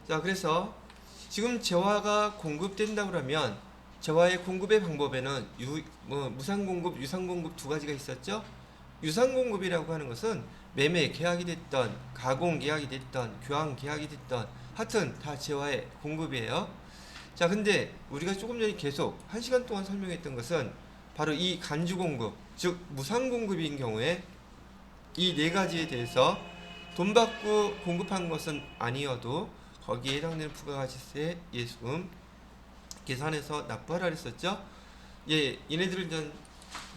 자, 그래서 지금 재화가 공급된다고 그러면 재화의 공급의 방법에는 무상 공급, 유상 공급 두 가지가 있었죠. 유상 공급이라고 하는 것은 매매 계약이 됐던, 가공 계약이 됐던, 교환 계약이 됐던, 하여튼 다 재화의 공급이에요. 자, 근데 우리가 조금 전에 계속 1시간 동안 설명했던 것은 바로 이 간주 공급, 즉 무상 공급인 경우에 이 네 가지에 대해서 돈 받고 공급한 것은 아니어도 거기에 해당되는 부가가치세, 예수금 계산해서 납부하라 그랬었죠. 예, 얘네들을 전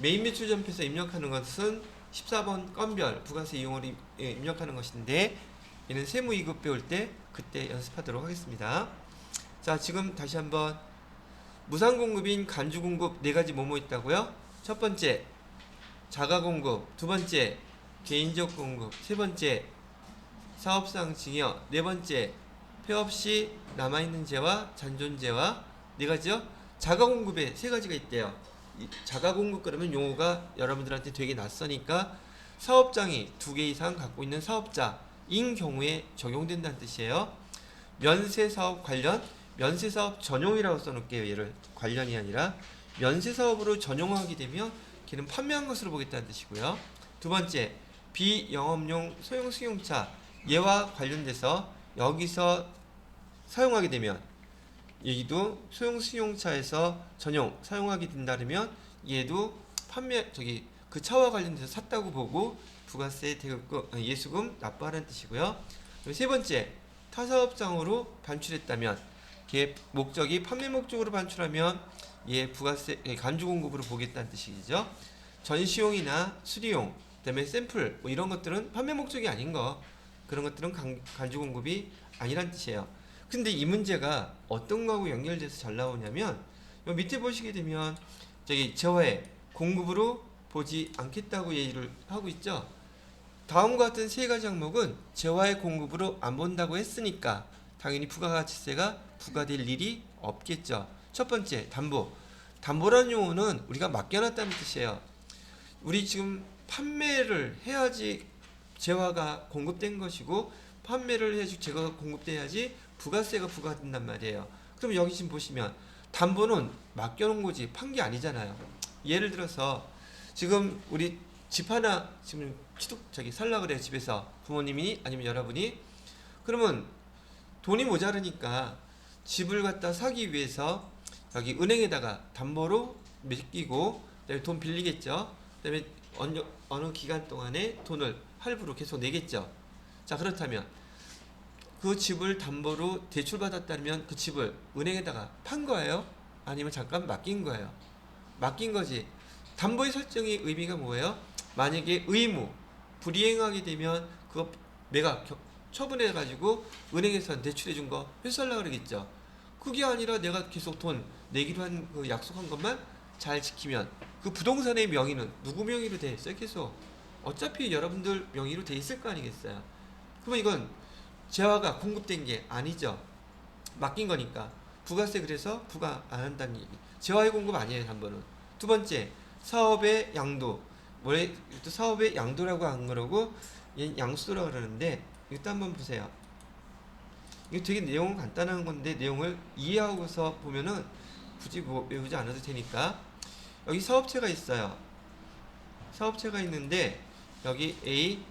메인 매출 전표에서 입력하는 것은 14번 건별 부가세 이용을 입력하는 것인데, 얘는 세무 2급 배울 때 그때 연습하도록 하겠습니다. 자, 지금 다시 한번 무상 공급인 간주 공급 네 가지 뭐뭐 있다고요? 첫 번째 자가 공급, 두 번째 개인적 공급, 세 번째 사업상 증여, 네 번째 폐업 시 남아있는 재와 잔존재와 네 가지요. 자가 공급에 세 가지가 있대요. 이 자가 공급 그러면 용어가 여러분들한테 되게 낯서니까 사업장이 두 개 이상 갖고 있는 사업자인 경우에 적용된다는 뜻이에요. 면세사업 관련, 면세사업 전용이라고 써놓을게요. 얘를 관련이 아니라 면세사업으로 전용하게 되면 걔는 판매한 것으로 보겠다는 뜻이고요. 두 번째, 비영업용 소형 승용차, 얘와 관련돼서 여기서 사용하게 되면, 얘도 소형 승용차에서 전용 사용하게 된다면 얘도 판매 그 차와 관련돼서 샀다고 보고 부가세 대금 예수금 납부하라는 뜻이고요. 세 번째, 타사업장으로 반출했다면, 걔 목적이 판매 목적으로 반출하면 얘 부가세 간주 공급으로 보겠다는 뜻이죠. 전시용이나 수리용, 그다음에 샘플 뭐 이런 것들은 판매 목적이 아닌 거, 그런 것들은 간주 공급이 아니란 뜻이에요. 근데 이 문제가 어떤 거하고 연결돼서 잘 나오냐면, 요 밑에 보시게 되면 재화의 공급으로 보지 않겠다고 얘기를 하고 있죠. 다음과 같은 세 가지 항목은 재화의 공급으로 안 본다고 했으니까 당연히 부가가치세가 부과될 일이 없겠죠. 첫 번째, 담보. 담보라는 용어는 우리가 맡겨놨다는 뜻이에요. 우리 지금 판매를 해야지 재화가 공급된 것이고, 판매를 해야지 재화가 공급돼야지 부가세가 부과된단 말이에요. 그럼 여기 지금 보시면 담보는 맡겨놓은 거지 판 게 아니잖아요. 예를 들어서 지금 우리 집 하나 지금 살라 그래요. 집에서 부모님이 아니면 여러분이. 그러면 돈이 모자르니까 집을 갖다 사기 위해서 여기 은행에다가 담보로 맡기고 그다음에 돈 빌리겠죠. 그다음에 어느 기간 동안에 돈을 할부로 계속 내겠죠. 자, 그렇다면 그 집을 담보로 대출받았다면 그 집을 은행에다가 판 거예요? 아니면 잠깐 맡긴 거예요? 맡긴 거지. 담보의 설정의 의미가 뭐예요? 만약에 의무, 불이행하게 되면 그거 내가 처분해가지고 은행에서 대출해 준 거 회수하려고 그러겠죠. 그게 아니라 내가 계속 돈 내기로 한 그 약속한 것만 잘 지키면 그 부동산의 명의는 누구 명의로 돼 있어요? 계속 어차피 여러분들 명의로 돼 있을 거 아니겠어요. 그러면 이건 재화가 공급된 게 아니죠. 맡긴 거니까 부가세, 그래서 부과 안 한다는 얘기. 재화의 공급 아니에요. 담보는. 두 번째, 사업의 양도. 원래 또 사업의 양도라고 한 거라고 양수도라고 그러는데, 이것도 한번 보세요. 이거 되게 내용은 간단한 건데 내용을 이해하고서 보면은 굳이 외우지 않아도 되니까. 여기 사업체가 있어요. 사업체가 있는데 여기 A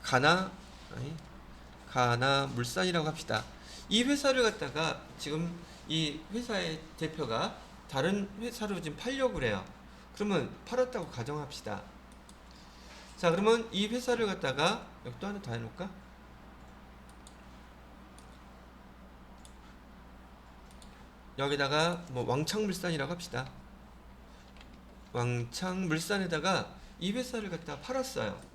가나 물산이라고 합시다. 이 회사를 갖다가 지금 이 회사의 대표가 다른 회사로 지금 팔려고 그래요. 그러면 팔았다고 가정합시다. 자, 그러면 이 회사를 갖다가 여기 또 하나 더 해놓을까? 여기다가 뭐 왕창물산이라고 합시다. 왕창물산에다가 이 회사를 갖다가 팔았어요.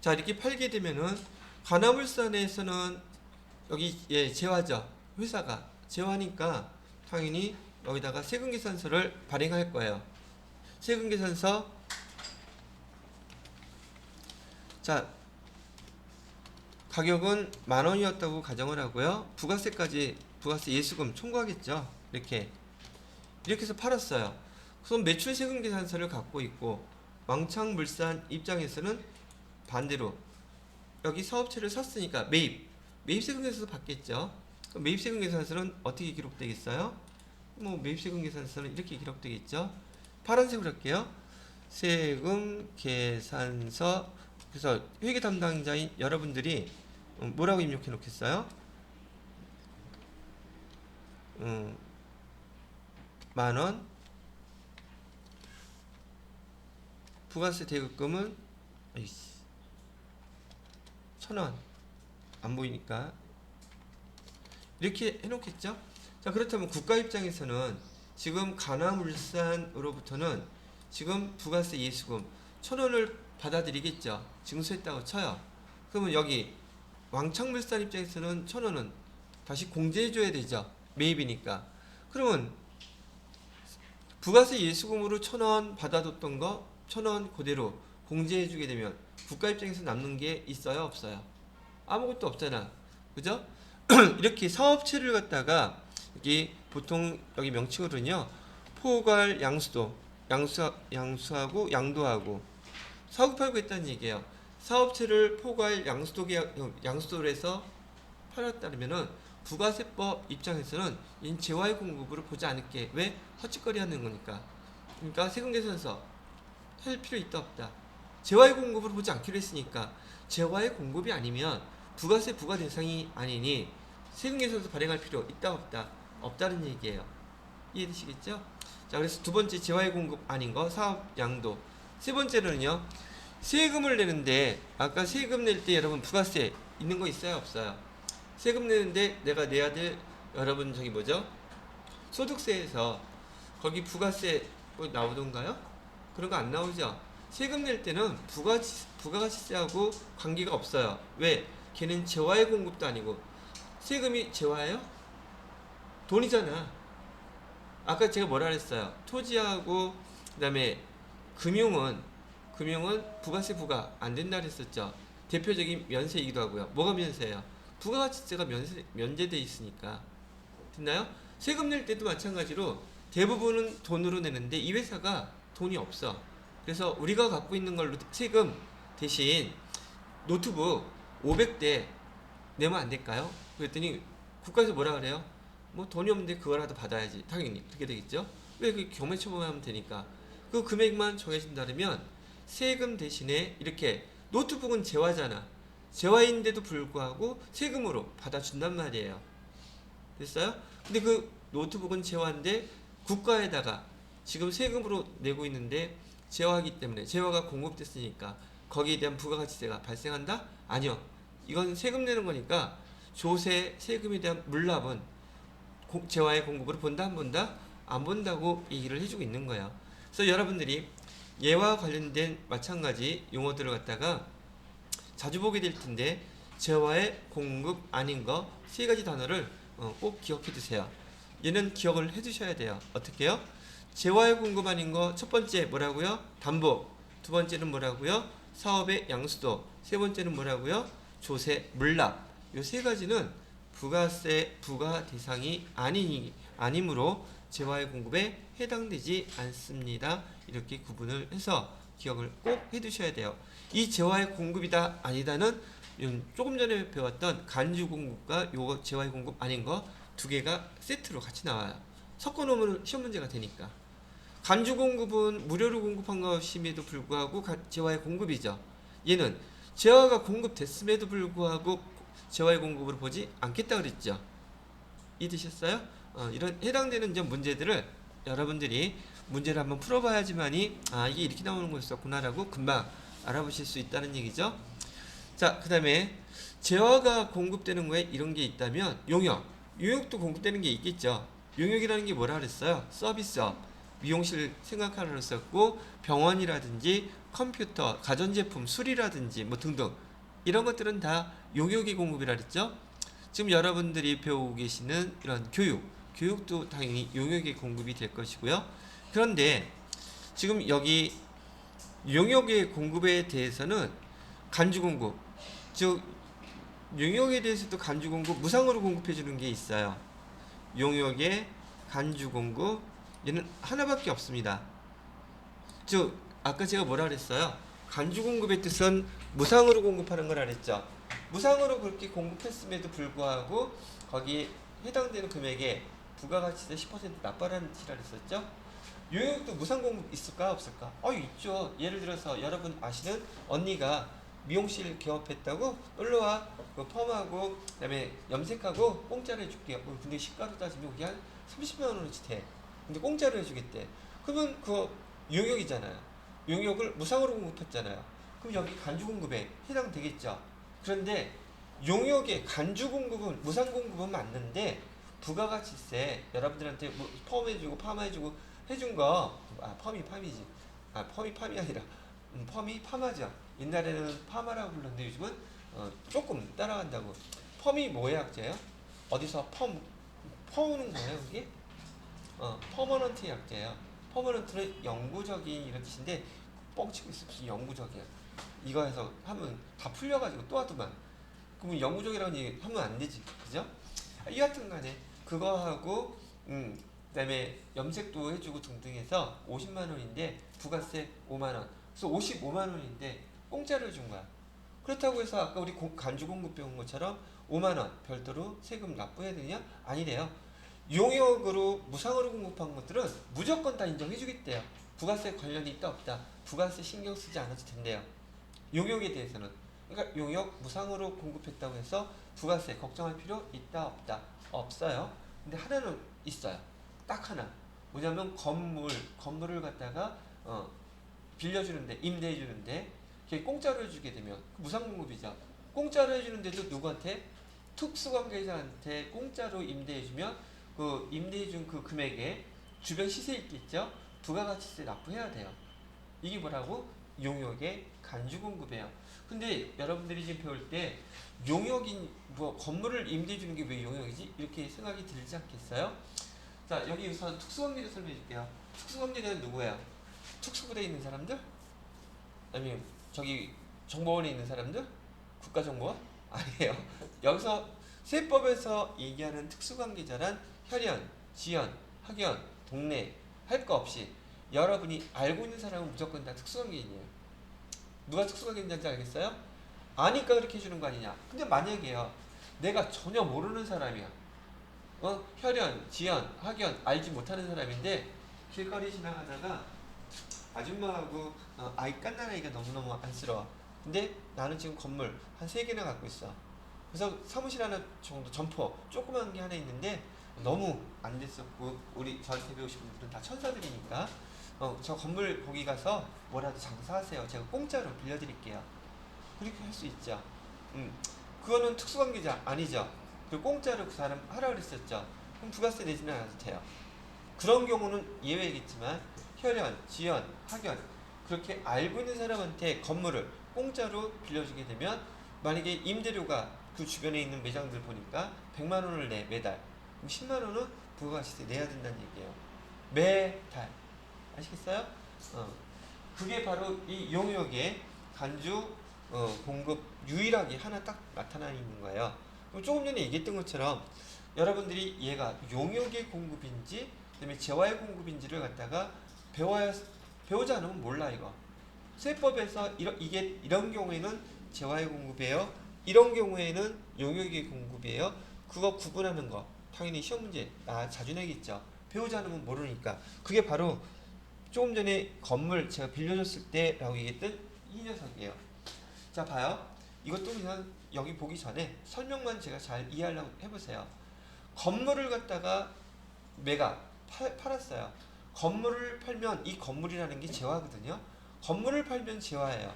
자, 이렇게 팔게 되면은 가나물산에서는 여기 재화죠. 회사가 재화니까 당연히 여기다가 세금계산서를 발행할 거예요. 세금계산서. 자, 가격은 10,000원이었다고 가정을 하고요. 부가세 예수금 청구하겠죠. 이렇게 해서 팔았어요. 그럼 매출세금계산서를 갖고 있고, 왕창물산 입장에서는 반대로 여기 사업체를 샀으니까 매입세금 계산서 받겠죠. 그럼 매입세금 계산서는 어떻게 기록되겠어요? 뭐 매입세금 계산서는 이렇게 기록되겠죠. 파란색으로 할게요. 세금 계산서. 그래서 회계 담당자인 여러분들이 뭐라고 입력해 놓겠어요? 10,000원. 부가세 대급금은 1,000원. 안 보이니까 이렇게 해놓겠죠. 자, 그렇다면 국가 입장에서는 지금 가나물산으로부터는 지금 부가세 예수금 1,000원을 받아들이겠죠. 징수했다고 쳐요. 그러면 여기 왕창물산 입장에서는 1,000원은 다시 공제해줘야 되죠. 매입이니까. 그러면 부가세 예수금으로 1,000원 받아뒀던 거 1,000원 그대로 공제해주게 되면 국가 입장에서 남는 게 있어요, 없어요? 아무것도 없잖아. 그죠? 이렇게 사업체를 갖다가 여기 보통 여기 명칭으로는요, 포괄 양수하고 양도하고 사고 팔고 했다는 얘기예요. 사업체를 포괄 양수도로 해서 팔았다면은 부가세법 입장에서는 재화의 공급으로 보지 않을게. 왜? 헛짓거리 하는 거니까. 그러니까 세금계산서 할 필요 있다 없다. 재화의 공급으로 보지 않기로 했으니까 재화의 공급이 아니면 부가세 부과 대상이 아니니 세금계산서 발행할 필요 있다 없다? 없다는 얘기예요. 이해되시겠죠? 자, 그래서 두 번째 재화의 공급 아닌 거 사업 양도. 세 번째는요, 세금을 내는데 아까 세금 낼 때 여러분 부가세 있는 거 있어요 없어요? 세금 내는데 내가 내야 될 여러분 저기 뭐죠? 소득세에서 거기 부가세 뭐 나오던가요? 그런 거 안 나오죠? 세금 낼 때는 부가가치세하고 관계가 없어요. 왜? 걔는 재화의 공급도 아니고. 세금이 재화예요? 돈이잖아. 아까 제가 뭐라 그랬어요? 토지하고 그다음에 금융은 부가세 부과 안 된다 그랬었죠. 대표적인 면세이기도 하고요. 뭐가 면세예요? 부가가치세가 면제돼 있으니까. 됐나요? 세금 낼 때도 마찬가지로 대부분은 돈으로 내는데 이 회사가 돈이 없어. 그래서 우리가 갖고 있는 걸로 세금 대신 노트북 500대 내면 안 될까요? 그랬더니 국가에서 뭐라 그래요? 뭐 돈이 없는데 그거라도 받아야지. 당연히 그렇게 되겠죠. 왜? 그 경매 처분하면 되니까. 그 금액만 정해진다면 세금 대신에 이렇게 노트북은 재화잖아. 재화인데도 불구하고 세금으로 받아준단 말이에요. 됐어요? 근데 그 노트북은 재화인데 국가에다가 지금 세금으로 내고 있는데 재화이기 때문에 재화가 공급됐으니까 거기에 대한 부가가치세가 발생한다? 아니요. 이건 세금 내는 거니까 조세 세금에 대한 물납은 재화의 공급으로 본다 안 본다? 안 본다고 얘기를 해주고 있는 거예요. 그래서 여러분들이 얘와 관련된 마찬가지 용어들을 갖다가 자주 보게 될 텐데 재화의 공급 아닌 거 세 가지 단어를 꼭 기억해 두세요. 얘는 기억을 해 두셔야 돼요. 어떻게요? 재화의 공급 아닌 거 첫 번째 뭐라고요? 담보. 두 번째는 뭐라고요? 사업의 양수도. 세 번째는 뭐라고요? 조세 물납. 요 세 가지는 부가세 부과 대상이 아니므로 재화의 공급에 해당되지 않습니다. 이렇게 구분을 해서 기억을 꼭 해두셔야 돼요. 이 재화의 공급이다 아니다는 조금 전에 배웠던 간주 공급과 요거 재화의 공급 아닌 거 두 개가 세트로 같이 나와요. 섞어 놓으면 시험 문제가 되니까. 간주 공급은 무료로 공급한 것임에도 불구하고 재화의 공급이죠. 얘는 재화가 공급됐음에도 불구하고 재화의 공급으로 보지 않겠다 그랬죠. 이해되셨어요? 이런 해당되는 점 문제들을 여러분들이 문제를 한번 풀어봐야지만이 이게 이렇게 나오는 거였었구나라고 금방 알아보실 수 있다는 얘기죠. 자, 그 다음에 재화가 공급되는 거에 이런 게 있다면 용역도 공급되는 게 있겠죠. 용역이라는 게 뭐라 그랬어요? 서비스업, 미용실 생각하라고 썼고 병원이라든지 컴퓨터, 가전제품, 술이라든지 뭐 등등 이런 것들은 다 용역의 공급이라 그랬죠. 지금 여러분들이 배우고 계시는 이런 교육도 당연히 용역의 공급이 될 것이고요. 그런데 지금 여기 용역의 공급에 대해서는 간주 공급, 즉 용역에 대해서도 간주 공급, 무상으로 공급해 주는 게 있어요. 용역의 간주 공급, 얘는 하나밖에 없습니다. 즉 아까 제가 뭐라 그랬어요? 간주 공급의 뜻은 무상으로 공급하는 걸 알았죠. 무상으로 그렇게 공급했음에도 불구하고 거기에 해당되는 금액에 부가가치세 10% 납부하라는 지랄 했었죠. 용역도 무상 공급 있을까 없을까? 있죠. 예를 들어서 여러분 아시는 언니가 미용실 개업했다고 놀러와 그 펌하고 그다음에 염색하고 공짜로 해줄게. 근데 시가로 따지면 그게 한 30만 원어치 돼. 근데 공짜로 해주겠대. 그러면 그거 용역이잖아요. 용역을 무상으로 공급했잖아요. 그럼 여기 간주 공급에 해당되겠죠. 그런데 용역의 간주 공급은 무상 공급은 맞는데 부가가치세 여러분들한테 뭐 펌해주고 파마해주고 해준 거 펌이지. 펌이 아니라 펌이 파마죠. 옛날에는 파마라고 불렀는데 요즘은 조금 따라간다고. 펌이 뭐의 약자예요? 어디서 퍼오는 거예요 그게? 퍼머넌트 약자예요. 퍼머넌트는 영구적인 이런 뜻인데 뻥치고 있어. 무슨 영구적이야. 이거 해서 하면 다 풀려가지고 또 하더만. 그러면 영구적이라는 얘기 하면 안 되지. 그죠? 여하튼 간에 그거하고 그다음에 염색도 해주고 등등 해서 50만 원인데 부가세 5만 원. 그래서 55만 원인데 공짜로 해준 거야. 그렇다고 해서 아까 우리 간주 공급 배운 것처럼 5만 원 별도로 세금 납부해야 되냐? 아니래요. 용역으로 무상으로 공급한 것들은 무조건 다 인정해 주겠대요. 부가세 관련이 있다 없다. 부가세 신경 쓰지 않아도 된대요. 용역에 대해서는. 그러니까 용역 무상으로 공급했다고 해서 부가세 걱정할 필요 있다 없다. 없어요. 근데 하나는 있어요. 딱 하나. 뭐냐면 건물을 갖다가 빌려주는데 임대해주는데 그게 공짜로 해주게 되면 무상 공급이죠. 공짜로 해주는데도 누구한테? 특수관계자한테 공짜로 임대해주면 그 임대해준 그 금액에 주변 시세 있겠죠? 부가가치세 납부해야 돼요. 이게 뭐라고? 용역의 간주 공급이에요. 근데 여러분들이 지금 배울 때 용역인 뭐 건물을 임대해 주는 게 왜 용역이지? 이렇게 생각이 들지 않겠어요? 자, 여기 우선 특수관계자 설명해 줄게요. 특수관계자는 누구예요? 특수부대에 있는 사람들? 아니면 저기 정보원에 있는 사람들? 국가정보원? 아니에요. 여기서 세법에서 얘기하는 특수관계자란 혈연, 지연, 학연, 동네 할 거 없이 여러분이 알고 있는 사람은 무조건 다 특수관계인이에요. 누가 특수관계인지 알겠어요? 아니까 그렇게 해주는 거 아니냐. 근데 만약에요 내가 전혀 모르는 사람이야. 혈연, 지연, 학연 알지 못하는 사람인데 길거리 지나가다가 아줌마하고 아이 깐난 아이가 너무너무 안쓰러워. 근데 나는 지금 건물 한 3개나 갖고 있어. 그래서 사무실 하나 정도 점포 조그만 게 하나 있는데 너무 안 됐었고 우리 저한테 배우신 분들은 다 천사들이니까 저 건물 거기 가서 뭐라도 장사하세요. 제가 공짜로 빌려드릴게요. 그렇게 할 수 있죠. 그거는 특수관계자 아니죠. 그 공짜로 그 사람 하라 그랬었죠. 그럼 부가세 내지는 않아도 돼요. 그런 경우는 예외겠지만 혈연, 지연, 학연 그렇게 알고 있는 사람한테 건물을 공짜로 빌려주게 되면 만약에 임대료가 그 주변에 있는 매장들 보니까 100만 원을 내 매달. 그럼 10만 원은 부가가치세 내야 된다는 얘기예요. 매달. 아시겠어요? 그게 바로 이 용역의 간주 공급 유일하게 하나 딱 나타나 있는 거예요. 그럼 조금 전에 얘기했던 것처럼 여러분들이 얘가 용역의 공급인지 그다음에 재화의 공급인지를 갖다가 배우지 않으면 몰라 이거. 세법에서 이런 경우에는 재화의 공급이에요. 이런 경우에는 용역의 공급이에요. 그거 구분하는 거 당연히 시험 문제 자주 내겠죠. 배우지 않으면 모르니까. 그게 바로 조금 전에 건물 제가 빌려줬을 때라고 얘기했던 이 녀석이에요. 자 봐요. 이것도 그냥 여기 보기 전에 설명만 제가 잘 이해하려고 해보세요. 건물을 갖다가 내가 팔았어요. 건물을 팔면 이 건물이라는 게 재화거든요. 건물을 팔면 재화예요.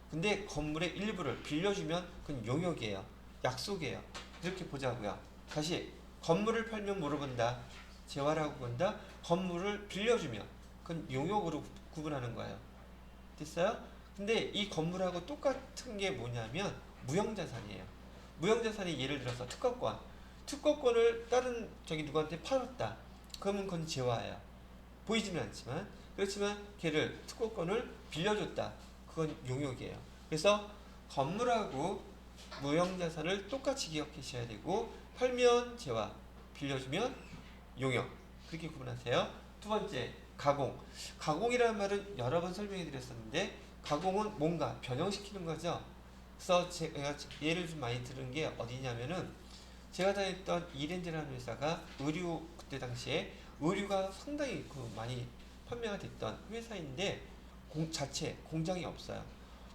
근데 건물의 일부를 빌려주면 그건 용역이에요. 약속이에요. 이렇게 보자고요. 다시 건물을 팔면 뭐로 본다? 재화라고 본다. 건물을 빌려주면 그건 용역으로 구분하는 거예요. 됐어요? 근데 이 건물하고 똑같은 게 뭐냐면 무형자산이에요. 무형자산이 예를 들어서 특허권을 다른 누구한테 팔았다. 그러면 그건 재화예요. 보이지는 않지만 그렇지만 걔를 특허권을 빌려줬다. 그건 용역이에요. 그래서 건물하고 무형자산을 똑같이 기억하셔야 되고 팔면 재화, 빌려주면 용역 그렇게 구분하세요. 두 번째 가공. 가공이라는 말은 여러 번 설명해 드렸었는데 가공은 뭔가 변형시키는 거죠. 그래서 제가 예를 좀 많이 들은 게 어디냐면은 제가 다녔던 이랜드라는 회사가 의류 그때 당시에 의류가 상당히 많이 판매가 됐던 회사인데 자체 공장이 없어요.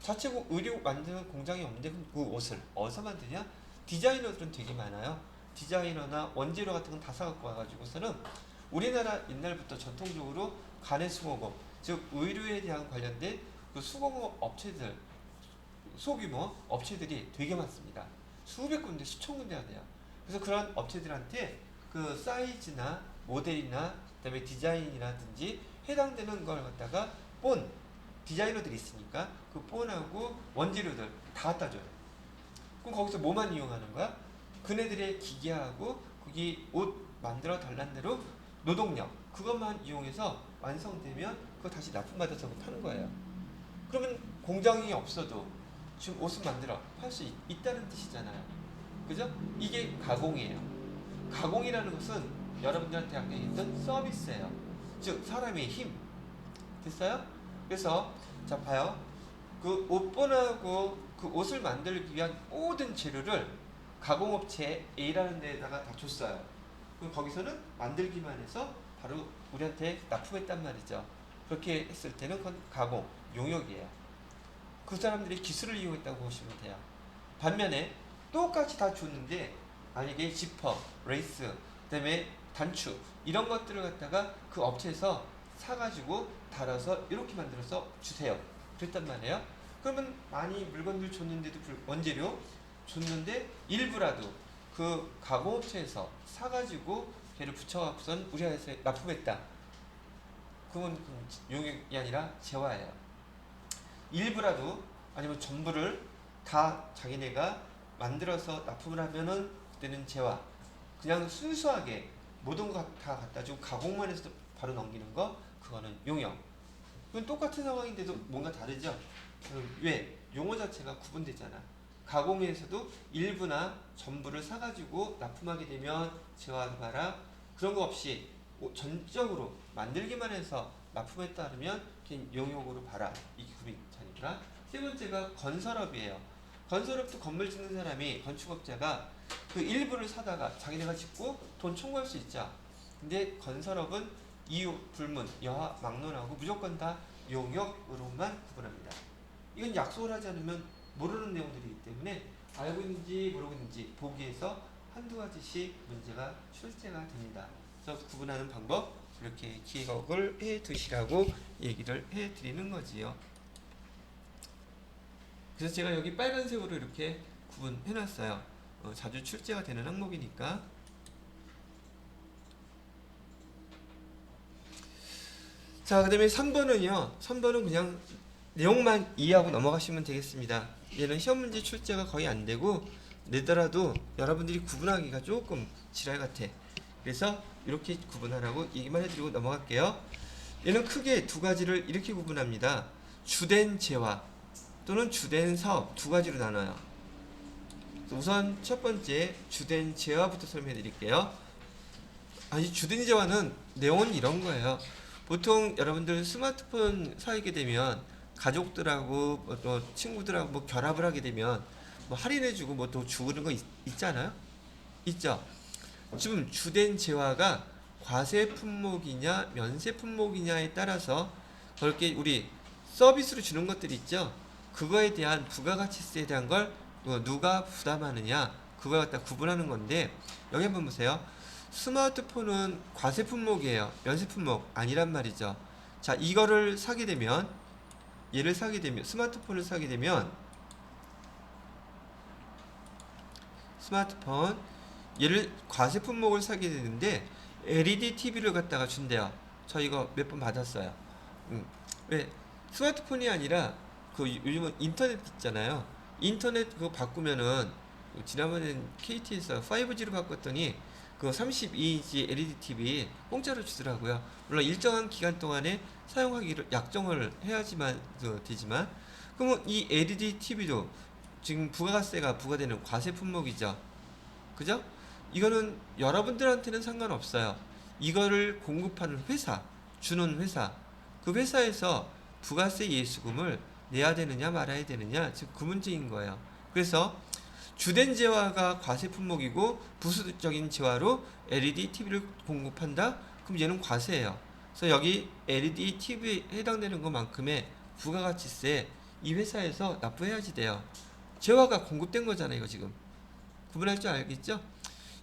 자체 의류 만드는 공장이 없는데 그 옷을 어디서 만드냐? 디자이너들은 되게 많아요. 디자이너나 원재료 같은 건 다 사갖고 와가지고서는 우리나라 옛날부터 전통적으로 가내수공업, 즉 의류에 대한 관련된 그 수공업 업체들, 소규모 업체들이 되게 많습니다. 수백 군데, 수천 군데가 돼요. 그래서 그런 업체들한테 그 사이즈나 모델이나 그다음에 디자인이라든지 해당되는 걸 갖다가 본 디자이너들이 있으니까 그 본하고 원재료들 다 갖다 줘요. 그럼 거기서 뭐만 이용하는 거야? 그네들의 기계하고 거기 옷 만들어 달란 대로 노동력 그것만 이용해서 완성되면 그거 다시 납품받아서 파는 거예요. 그러면 공장이 없어도 지금 옷을 만들어 팔 수 있다는 뜻이잖아요. 그죠? 이게 가공이에요. 가공이라는 것은 여러분들한테 아까 얘기했던 서비스예요. 즉 사람의 힘. 됐어요? 그래서 자 봐요. 그 옷본하고 그 옷을 만들기 위한 모든 재료를 가공업체 A라는 데다가 다 줬어요. 그럼 거기서는 만들기만 해서 바로 우리한테 납품했단 말이죠. 그렇게 했을 때는 그건 가공, 용역이에요. 그 사람들이 기술을 이용했다고 보시면 돼요. 반면에 똑같이 다 줬는데 만약에 지퍼, 레이스, 그다음에 단추 이런 것들을 갖다가 그 업체에서 사가지고 달아서 이렇게 만들어서 주세요. 그랬단 말이에요. 그러면 많이 물건들 줬는데도 원재료 줬는데 일부라도 그 가공업체에서 사가지고 걔를 붙여갖고선 우리 회사에 납품했다. 그건 용역이 아니라 재화예요. 일부라도 아니면 전부를 다 자기네가 만들어서 납품을 하면은 그때는 재화. 그냥 순수하게 모든 거 다 갖다 주고 가공만 해서 바로 넘기는 거 그거는 용역. 그건 똑같은 상황인데도 뭔가 다르죠. 왜? 용어 자체가 구분되잖아. 가공에서도 일부나 전부를 사가지고 납품하게 되면 재화가라 그런 거 없이 전적으로 만들기만 해서 납품했다 하면 용역으로 봐라. 이게 구분이니까. 세 번째가 건설업이에요. 건설업도 건물 짓는 사람이 건축업자가 그 일부를 사다가 자기네가 짓고 돈 청구할 수 있죠. 근데 건설업은 이유, 불문, 여하, 막론하고 무조건 다 용역으로만 구분합니다. 이건 약속을 하지 않으면 모르는 내용들이기 때문에 알고 있는지 모르고 있는지 보기에서 한두 가지씩 문제가 출제가 됩니다. 그래서 구분하는 방법 이렇게 기억을 해 두시라고 얘기를 해 드리는 거지요. 그래서 제가 여기 빨간색으로 이렇게 구분해 놨어요. 자주 출제가 되는 항목이니까. 자, 그 다음에 3번은요. 3번은 그냥 내용만 이해하고 넘어가시면 되겠습니다. 얘는 시험 문제 출제가 거의 안 되고 내더라도 여러분들이 구분하기가 조금 지랄 같아. 그래서 이렇게 구분하라고 얘기만 해드리고 넘어갈게요. 얘는 크게 두 가지를 이렇게 구분합니다. 주된 재화 또는 주된 사업 두 가지로 나눠요. 우선 첫 번째 주된 재화부터 설명해 드릴게요. 아니 주된 재화는 내용은 이런 거예요. 보통 여러분들 스마트폰 사게 되면 가족들하고 또 친구들하고 뭐 결합을 하게 되면 뭐 할인해주고 뭐 또 주는 거 있잖아요. 있죠. 지금 주된 재화가 과세 품목이냐 면세 품목이냐에 따라서 그렇게 우리 서비스로 주는 것들이 있죠. 그거에 대한 부가가치세에 대한 걸 누가 부담하느냐 그걸 갖다 구분하는 건데 여기 한번 보세요. 스마트폰은 과세 품목이에요. 면세 품목 아니란 말이죠. 자, 이거를 사게 되면 얘를 사게 되면 스마트폰을 사게 되면 스마트폰 얘를 과세 품목을 사게 되는데 LED TV를 갖다가 준대요. 저 이거 몇 번 받았어요. 왜 스마트폰이 아니라 그 요즘은 인터넷 있잖아요. 인터넷 그거 바꾸면은 지난번엔 KT에서 5G로 바꿨더니 그 32인치 LED TV 공짜로 주더라고요. 물론 일정한 기간 동안에 사용하기를 약정을 해야지만 되지만 그러면 이 LED TV도 지금 부가세가 부과되는 과세 품목이죠. 그죠? 이거는 여러분들한테는 상관없어요. 이거를 공급하는 회사, 주는 회사, 그 회사에서 부가세 예수금을 내야 되느냐 말아야 되느냐 지금 그 문제인 거예요. 그래서 주된 재화가 과세 품목이고 부수적인 재화로 LED TV를 공급한다. 그럼 얘는 과세예요. 그래서 여기 LED TV에 해당되는 것만큼의 부가가치세 이 회사에서 납부해야지 돼요. 재화가 공급된 거잖아요. 이거 지금 구분할 줄 알겠죠?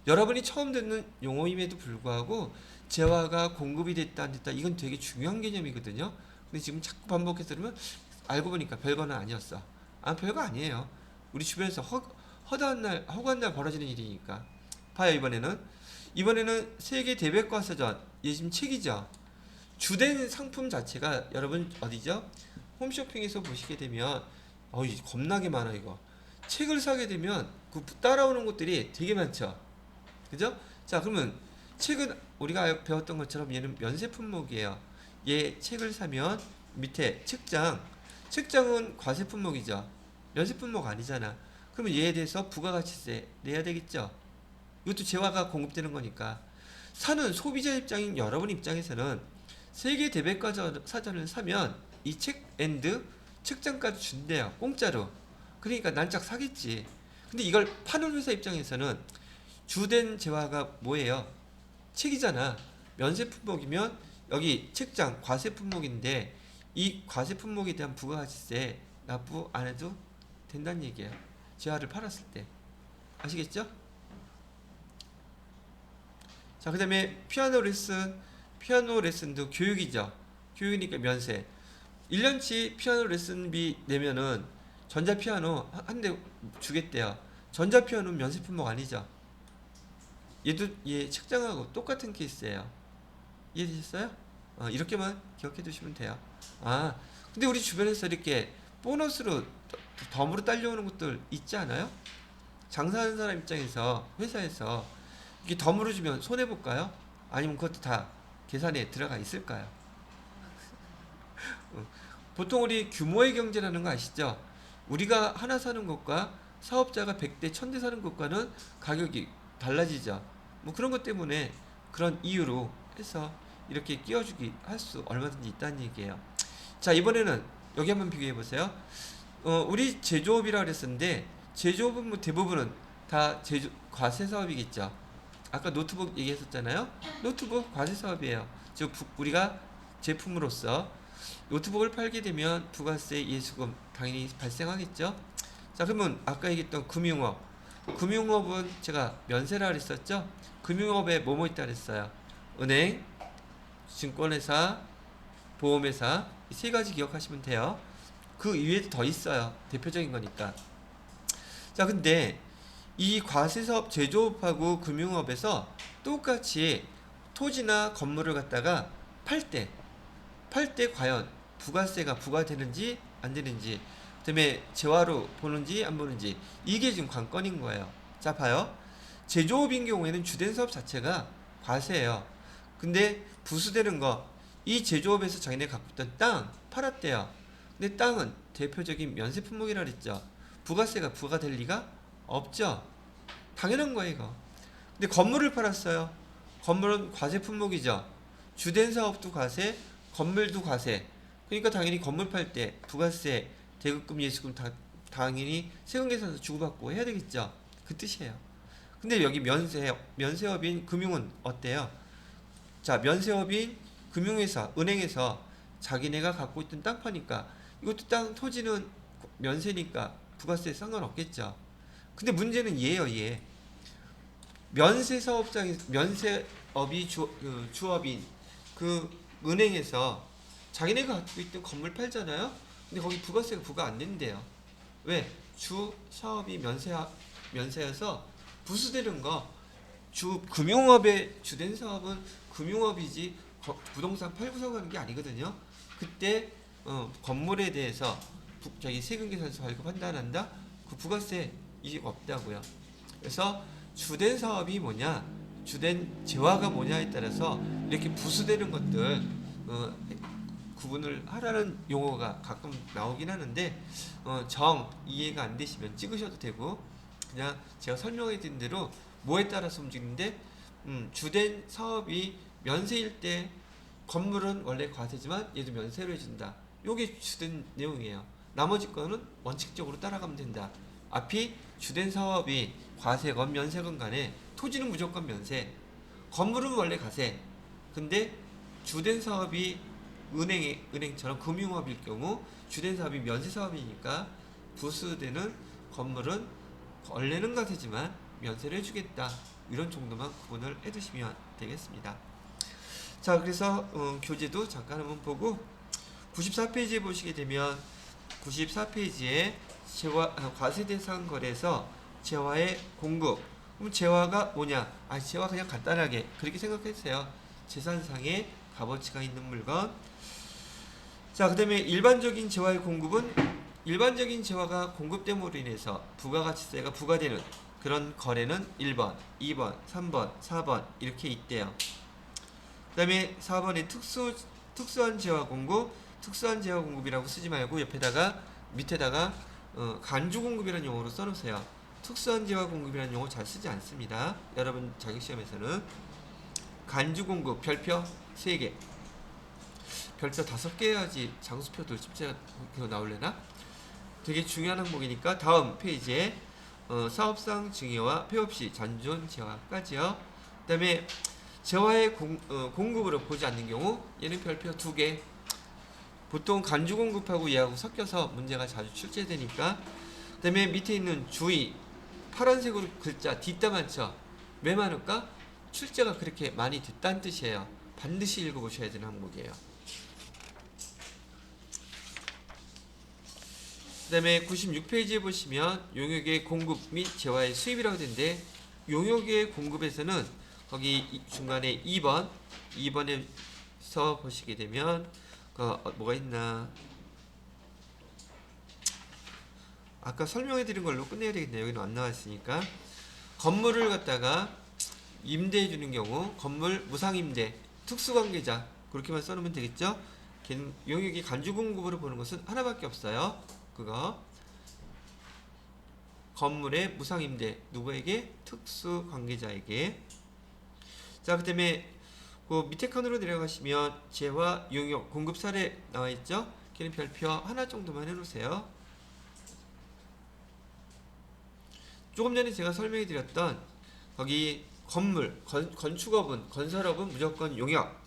여러분이 처음 듣는 용어임에도 불구하고 재화가 공급이 됐다 안 됐다 이건 되게 중요한 개념이거든요. 근데 지금 자꾸 반복해서 들으면 알고 보니까 별거는 아니었어. 아 별거 아니에요. 우리 주변에서 허구한 날 벌어지는 일이니까. 봐요. 이번에는 세계 대백과사전 얘 지금 책이죠. 주된 상품 자체가 여러분 어디죠? 홈쇼핑에서 보시게 되면 겁나게 많아. 이거 책을 사게 되면 그 따라오는 것들이 되게 많죠. 그죠? 자 그러면 책은 우리가 배웠던 것처럼 얘는 면세 품목이에요. 얘 책을 사면 밑에 책장은 과세 품목이죠. 면세 품목 아니잖아. 그러면 얘에 대해서 부가가치세 내야 되겠죠. 이것도 재화가 공급되는 거니까. 사는 소비자 입장인 여러분 입장에서는 세계 대백과사전을 사면 이 책장까지 준대요. 공짜로. 그러니까 난짝 사겠지. 근데 이걸 파는 회사 입장에서는 주된 재화가 뭐예요? 책이잖아. 면세 품목이면 여기 책장 과세 품목인데 이 과세 품목에 대한 부가가치세 납부 안 해도 된다는 얘기예요. 재화를 팔았을 때. 아시겠죠? 자, 그 다음에 피아노 레슨도 교육이죠. 교육이니까 면세. 1년치 피아노 레슨비 내면은 전자피아노 한 대 주겠대요. 전자피아노는 면세 품목 아니죠. 얘 책장하고 똑같은 케이스예요. 이해되셨어요? 이렇게만 기억해 두시면 돼요. 아, 근데 우리 주변에서 이렇게 보너스로 덤으로 딸려오는 것들 있지 않아요? 장사하는 사람 입장에서 회사에서 이게 덤으로 주면 손해 볼까요? 아니면 그것도 다 계산에 들어가 있을까요? 보통 우리 규모의 경제라는 거 아시죠? 우리가 하나 사는 것과 사업자가 100대, 1000대 사는 것과는 가격이 달라지죠. 뭐 그런 것 때문에 그런 이유로 해서 이렇게 끼워주기 할 수 얼마든지 있다는 얘기예요. 자, 이번에는 여기 한번 비교해 보세요. 우리 제조업이라고 그랬었는데 제조업은 뭐 대부분은 다 과세 사업이겠죠. 아까 노트북 얘기했었잖아요. 노트북 과세 사업이에요. 즉 우리가 제품으로서 노트북을 팔게 되면 부가세 예수금 당연히 발생하겠죠. 자, 그러면 아까 얘기했던 금융업은 제가 면세라 그랬었죠. 금융업에 뭐뭐 있다 그랬어요. 은행, 증권회사, 보험회사 이 세 가지 기억하시면 돼요. 그 이외에도 더 있어요. 대표적인 거니까. 자, 근데 이 과세사업 제조업하고 금융업에서 똑같이 토지나 건물을 갖다가 팔 때 과연 부가세가 부과되는지 안 되는지, 그다음에 재화로 보는지 안 보는지, 이게 지금 관건인 거예요. 자, 봐요. 제조업인 경우에는 주된 사업 자체가 과세예요. 근데 부수되는 거, 이 제조업에서 자기네 갖고 있던 땅 팔았대요. 근데 땅은 대표적인 면세 품목이라 그랬죠. 부가세가 부과될 리가 없죠. 당연한 거예요, 이거. 근데 건물을 팔았어요. 건물은 과세 품목이죠. 주된 사업도 과세, 건물도 과세. 그러니까 당연히 건물 팔 때 부가세, 대급금, 예수금 다 당연히 세금 계산서 주고받고 해야 되겠죠. 그 뜻이에요. 근데 여기 면세업인 금융은 어때요? 자, 면세업인 금융회사, 은행에서 자기네가 갖고 있던 땅 파니까 이것도 땅, 토지는 면세니까 부가세 상관없겠죠. 근데 문제는 얘예요, 얘. 면세업이 주업인 그 은행에서 자기네가 갖고 있던 건물 팔잖아요. 근데 거기 부가세가 부과 안 된대요. 왜? 주 사업이 면세여서 부수되는 거. 금융업의 주된 사업은 금융업이지 부동산 팔고 사고 하는 게 아니거든요. 그때 건물에 대해서 세금 계산서 발급한다 안 한다? 그 부가세 이익 없다고요. 그래서 주된 사업이 뭐냐, 주된 재화가 뭐냐에 따라서 이렇게 부수되는 것들 구분을 하라는 용어가 가끔 나오긴 하는데 정 이해가 안 되시면 찍으셔도 되고, 그냥 제가 설명해 드린 대로 뭐에 따라서 움직이는데 주된 사업이 면세일 때 건물은 원래 과세지만 얘도 면세로 해준다. 요게 주된 내용이에요. 나머지 거는 원칙적으로 따라가면 된다. 앞이 주된 사업이 과세건 면세건 간에 토지는 무조건 면세, 건물은 원래 과세. 근데 주된 사업이 은행처럼 금융업일 경우 주된 사업이 면세 사업이니까 부수되는 건물은 원래는 과세지만 면세를 해주겠다. 이런 정도만 구분을 해두시면 되겠습니다. 자, 그래서 교재도 잠깐 한번 보고 94페이지에 보시게 되면 94페이지에 과세 대상 거래에서 재화의 공급. 그럼 재화가 뭐냐? 재화 그냥 간단하게 그렇게 생각했어요. 재산상의 값어치가 있는 물건. 자, 그 다음에 일반적인 재화의 공급은 일반적인 재화가 공급됨으로 인해서 부가가치세가 부과되는 그런 거래는 1번, 2번, 3번, 4번 이렇게 있대요. 그 다음에 4번에 특수한 재화 공급, 특수한 재화 공급이라고 쓰지 말고 옆에다가 밑에다가 간주 공급이라는 용어로 써놓으세요. 특수한 재화 공급이라는 용어 잘 쓰지 않습니다. 여러분 자격시험에서는 간주 공급 별표 3개, 별표 5개 해야지 장수표도 십자가 나올래나? 되게 중요한 항목이니까 다음 페이지에 사업상 증여와 폐업시 잔존 재화까지요. 그 다음에 재화의 공급으로 보지 않는 경우 얘는 별표 2개. 보통 간주 공급하고 얘하고 섞여서 문제가 자주 출제되니까. 그 다음에 밑에 있는 주의 파란색으로 글자 뒷담 한쳐 왜 많을까? 출제가 그렇게 많이 됐다는 뜻이에요. 반드시 읽어보셔야 되는 항목이에요. 그 다음에 96페이지에 보시면 용역의 공급 및 재화의 수입이라고 되는데 용역의 공급에서는 거기 중간에 2번에서 보시게 되면 뭐가 있나, 아까 설명해 드린 걸로 끝내야 되겠네요. 여기는 안 나왔으니까. 건물을 갖다가 임대해 주는 경우 건물 무상임대 특수관계자 그렇게만 써놓으면 되겠죠. 용역이 간주 공급으로 보는 것은 하나밖에 없어요. 그거 건물의 무상임대 누구에게? 특수관계자에게. 자, 그 다음에 그 밑에 칸으로 내려가시면 재화 용역 공급 사례 나와있죠. 걔는 별표 하나 정도만 해놓으세요. 조금 전에 제가 설명해 드렸던 거기 건물, 건축업은, 건설업은 무조건 용역.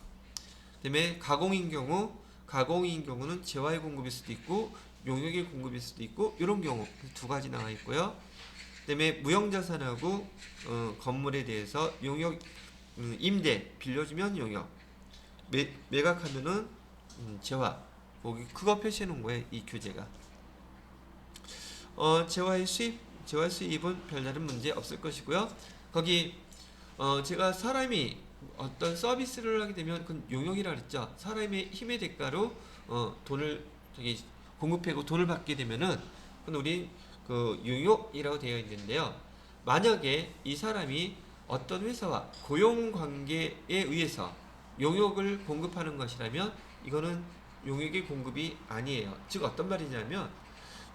그 다음에 가공인 경우는 재화의 공급일 수도 있고 용역의 공급일 수도 있고 이런 경우 두 가지 나와 있고요. 그 다음에 무형자산하고 건물에 대해서 용역, 임대 빌려주면 용역, 매각하면은 재화. 그거 표시해 놓은 거예요, 이 교재가. 재화의 수입은 별다른 문제 없을 것이고요. 거기 제가 사람이 어떤 서비스를 하게 되면 그건 용역이라 그랬죠. 사람의 힘의 대가로 돈을 공급하고 돈을 받게 되면은 그건 우리 그 용역이라고 되어 있는데요. 만약에 이 사람이 어떤 회사와 고용 관계에 의해서 용역을 공급하는 것이라면 이거는 용역의 공급이 아니에요. 즉 어떤 말이냐면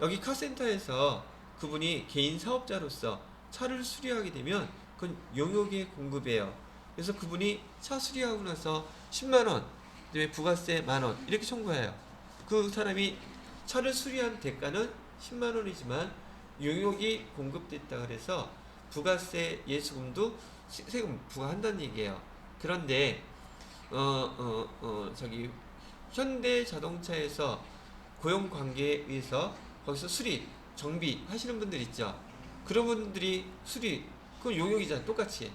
여기 카센터에서 그분이 개인 사업자로서 차를 수리하게 되면 그건 용역의 공급이에요. 그래서 그분이 차 수리하고 나서 10만원, 그다음에 부가세 만원 이렇게 청구해요. 그 사람이 차를 수리한 대가는 10만원이지만 용역이 공급됐다 그래서 부가세 예수금도 세금 부과한다는 얘기예요. 그런데 현대자동차에서 고용관계에 의해서 거기서 수리, 정비 하시는 분들 있죠. 그런 분들이 수리, 그건 용역이잖아. 똑같이.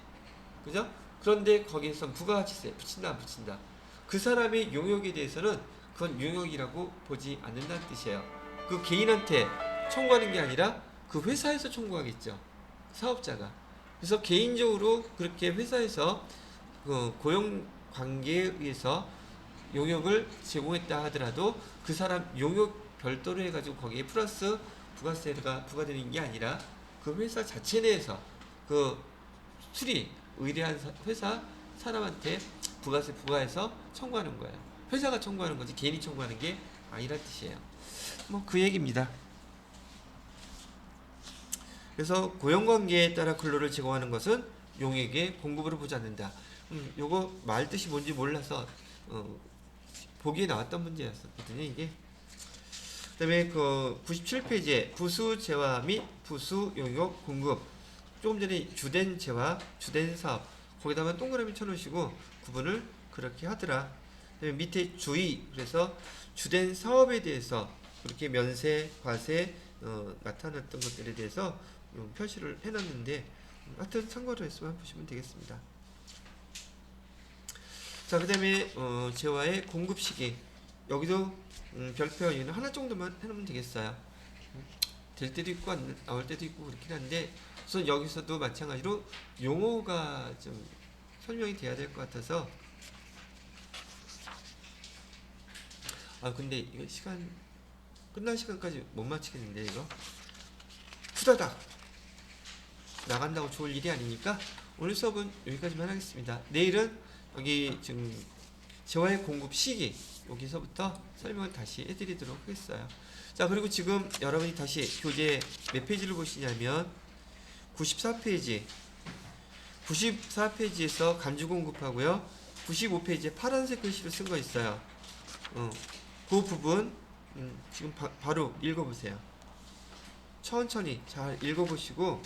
그죠? 그런데 거기에서 부가가치세 붙인다 안 붙인다. 그 사람의 용역에 대해서는 그건 용역이라고 보지 않는다는 뜻이에요. 그 개인한테 청구하는 게 아니라 그 회사에서 청구하겠죠. 사업자가. 그래서 개인적으로 그렇게 회사에서 고용관계에 의해서 용역을 제공했다 하더라도 그 사람 용역 별도로 해가지고 거기에 플러스 부가세가 부과되는 게 아니라 그 회사 자체 내에서 그 수리 의뢰한 회사 사람한테 부가세 부과해서 청구하는 거예요. 회사가 청구하는 거지 개인이 청구하는 게 아니란 뜻이에요. 뭐 그 얘기입니다. 그래서 고용관계에 따라 근로를 제공하는 것은 용역의 공급으로 보지 않는다. 요거 말 뜻이 뭔지 몰라서 보기에 나왔던 문제였었거든요, 이게. 그다음에 그 97페이지에 부수 재화 및 부수 용역 공급, 조금 전에 주된 재화, 주된 사업, 거기다가 동그라미 쳐놓으시고 구분을 그렇게 하더라. 그다음에 밑에 주의, 그래서 주된 사업에 대해서 그렇게 면세, 과세 나타났던 것들에 대해서 표시를 해놨는데, 하여튼 참고로 했으면 보시면 되겠습니다. 자, 그 다음에 재화의 공급 시기, 여기도 별표 이유는 하나 정도만 해놓으면 되겠어요. 될 때도 있고 안 나올 때도 있고 그렇긴 한데, 우선 여기서도 마찬가지로 용어가 좀 설명이 돼야 될 것 같아서. 아, 근데 이거 시간 끝날 시간까지 못 맞추겠는데, 이거 후다닥 나간다고 좋을 일이 아니니까 오늘 수업은 여기까지만 하겠습니다. 내일은 여기 지금 재화의 공급 시기, 여기서부터 설명을 다시 해드리도록 하겠어요. 자, 그리고 지금 여러분이 다시 교재 몇 페이지를 보시냐면 94페이지 94페이지에서 간주 공급하고요, 95페이지에 파란색 글씨로 쓴 거 있어요. 그 부분 지금 바로 읽어보세요. 천천히 잘 읽어보시고,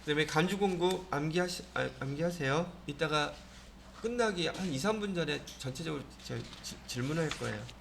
그 다음에 간주 공급 암기하세요. 이따가 끝나기 한 2, 3분 전에 전체적으로 질문을 할 거예요.